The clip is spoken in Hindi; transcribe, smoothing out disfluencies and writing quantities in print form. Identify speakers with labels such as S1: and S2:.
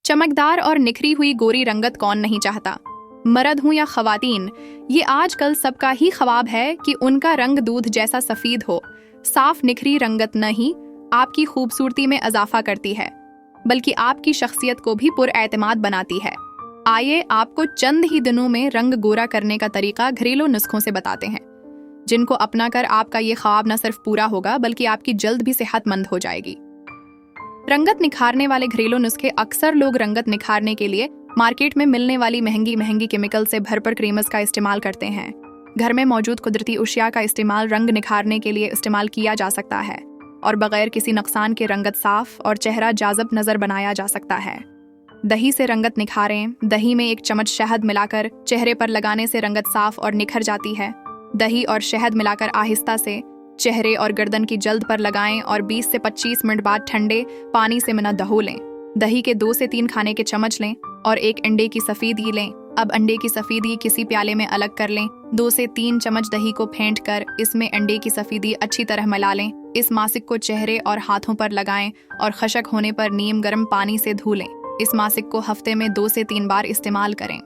S1: चमकदार और निखरी हुई गोरी रंगत कौन नहीं चाहता। मर्द हूं या खवातीन, ये आजकल सबका ही ख्वाब है कि उनका रंग दूध जैसा सफेद हो। साफ निखरी रंगत नहीं आपकी खूबसूरती में इजाफा करती है, बल्कि आपकी शख्सियत को भी पुरएतमाद बनाती है। आइए आपको चंद ही दिनों में रंग गोरा करने का तरीका घरेलू नुस्खों से बताते हैं, जिनको अपनाकर आपका ये ख्वाब न सिर्फ पूरा होगा बल्कि आपकी जल्द भी सेहतमंद हो जाएगी। रंगत निखारने वाले घरेलू नुस्खे। अक्सर लोग रंगत निखारने के लिए मार्केट में मिलने वाली महंगी महंगी केमिकल से भरपूर क्रीम्स का इस्तेमाल करते हैं। घर में मौजूद कुदरती अशिया का इस्तेमाल रंग निखारने के लिए इस्तेमाल किया जा सकता है और बगैर किसी नुकसान के रंगत साफ और चेहरा जाज़ब नजर बनाया जा सकता है। दही से रंगत निखारें। दही में 1 चम्मच शहद मिलाकर चेहरे पर लगाने से रंगत साफ और निखर जाती है। दही और शहद मिलाकर आहिस्ता से चेहरे और गर्दन की जल्द पर लगाएं और 20 से 25 मिनट बाद ठंडे पानी से मिना धो लें। दही के 2 से 3 खाने के चम्मच लें और 1 अंडे की सफेदी लें। अब अंडे की सफेदी किसी प्याले में अलग कर लें। 2 से 3 चम्मच दही को फेंट कर इसमें अंडे की सफेदी अच्छी तरह मिला लें। इस मासिक को चेहरे और हाथों पर लगाएं और खशक होने पर नीम गर्म पानी से धो लें। इस मासिक को हफ्ते में 2 से 3 बार इस्तेमाल करें।